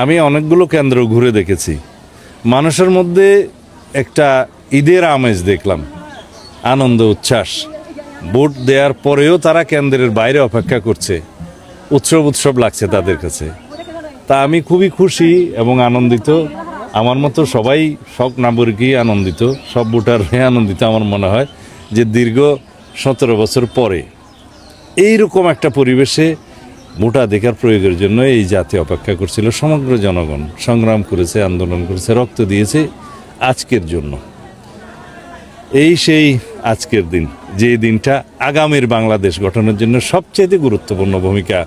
আমি অনেকগুলো কেন্দ্র ঘুরে দেখেছি, মানুষের মধ্যে একটা ঈদের আমেজ দেখলাম, আনন্দ উচ্ছ্বাস। ভোট দেওয়ার পরেও তারা কেন্দ্রের বাইরে অপেক্ষা করছে, উৎসব লাগছে তাদের কাছে। তা আমি খুবই খুশি এবং আনন্দিত। আমার মতো সব নাগরিকই আনন্দিত, সব ভোটারই আনন্দিত। আমার মনে হয় যে দীর্ঘ 17 বছর পরে এইরকম একটা পরিবেশে ভোটাধিকার প্রয়োগের জন্য এই জাতি অপেক্ষা করছিল। সমগ্র জনগণ সংগ্রাম করেছে, আন্দোলন করেছে, রক্ত দিয়েছে আজকের জন্য। সেই আজকের দিন, যে দিনটা আগামীর বাংলাদেশ গঠনের জন্য সবচেয়ে গুরুত্বপূর্ণ ভূমিকা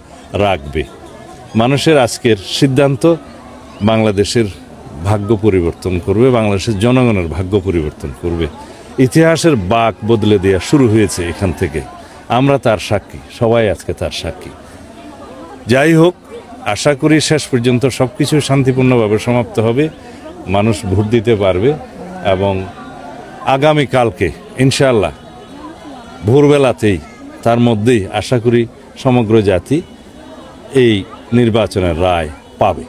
রাখবে। মানুষের আজকের সিদ্ধান্ত বাংলাদেশের ভাগ্য পরিবর্তন করবে, বাংলাদেশের জনগণের ভাগ্য পরিবর্তন করবে। ইতিহাসের বাঁক বদলে দেওয়া শুরু হয়েছে এখান থেকে। আমরা তার সাক্ষী, সবাই আজকে তার সাক্ষী। যাই হোক, আশা করি শেষ পর্যন্ত সব কিছু শান্তিপূর্ণভাবে সমাপ্ত হবে, মানুষ ভোট দিতে পারবে এবং আগামীকালকে ইনশাআল্লাহ ভোরবেলাতেই, তার মধ্যেই আশা করি সমগ্র জাতি এই নির্বাচনের রায় পাবে।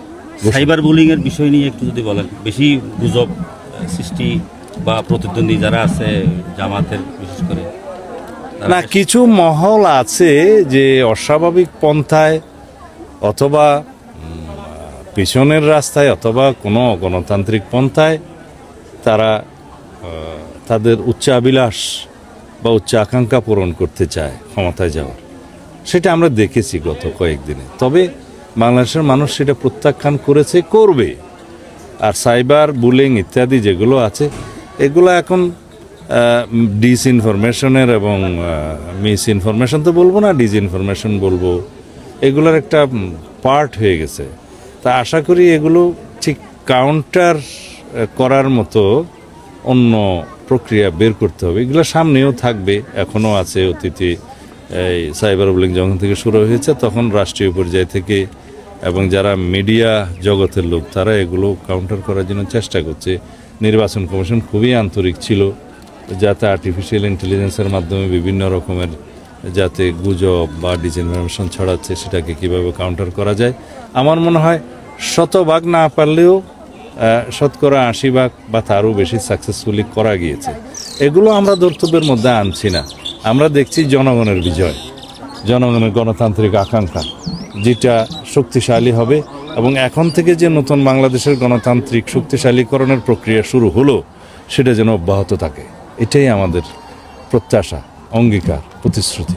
সাইবার বুলিং এর বিষয় নিয়ে একটু যদি বলেন, বেশি গুজব সৃষ্টি বা প্রতিদ্বন্দ্বী যারা আছে জামাতের বিশেষ করে, না, কিছু মহল আছে যে অস্বাভাবিক পন্থায় অথবা পিছনের রাস্তায় অথবা কোনো গণতান্ত্রিক পন্থায় তারা তাদের উচ্চাভিলাষ বা উচ্চ আকাঙ্ক্ষা পূরণ করতে চায় ক্ষমতায় যাওয়ার। সেটা আমরা দেখেছি গত কয়েকদিনে। তবে বাংলাদেশের মানুষ সেটা প্রত্যাখ্যান করেছে, করবে। আর সাইবার বুলিং ইত্যাদি যেগুলো আছে, এগুলো এখন ডিসইনফরমেশনের এবং মিস ইনফরমেশন তো বলবো না, ডিসইনফরমেশন বলবো, এগুলোর একটা পার্ট হয়ে গেছে। তা আশা করি এগুলো ঠিক কাউন্টার করার মতো অন্য প্রক্রিয়া বের করতে হবে। এগুলো সামনেও থাকবে, এখনও আছে। অতীতে এই সাইবার বুলিং যখন থেকে শুরু হয়েছে, তখন রাষ্ট্রীয় পর্যায় থেকে এবং যারা মিডিয়া জগতের লোক, তারা এগুলো কাউন্টার করার জন্য চেষ্টা করছে। নির্বাচন কমিশন খুবই আন্তরিক ছিল যাতে আর্টিফিশিয়াল ইন্টেলিজেন্সের মাধ্যমে বিভিন্ন রকমের যাতে গুজব বা ডিসইনফরমেশন ছড়াচ্ছে, সেটাকে কিভাবে কাউন্টার করা যায়। আমার মনে হয় 100% না পারলেও 80% বা তারও বেশি সাকসেসফুলি করা গিয়েছে। এগুলো আমরা দর্তব্যের মধ্যে আনছি না। আমরা দেখছি জনগণের বিজয়, জনগণের গণতান্ত্রিক আকাঙ্ক্ষা, যেটা শক্তিশালী হবে। এবং এখন থেকে যে নতুন বাংলাদেশের গণতান্ত্রিক শক্তিশালীকরণের প্রক্রিয়া শুরু হলো, সেটা যেন অব্যাহত থাকে। এটাই আমাদের প্রত্যাশা, অঙ্গীকার, প্রতিশ্রুতি।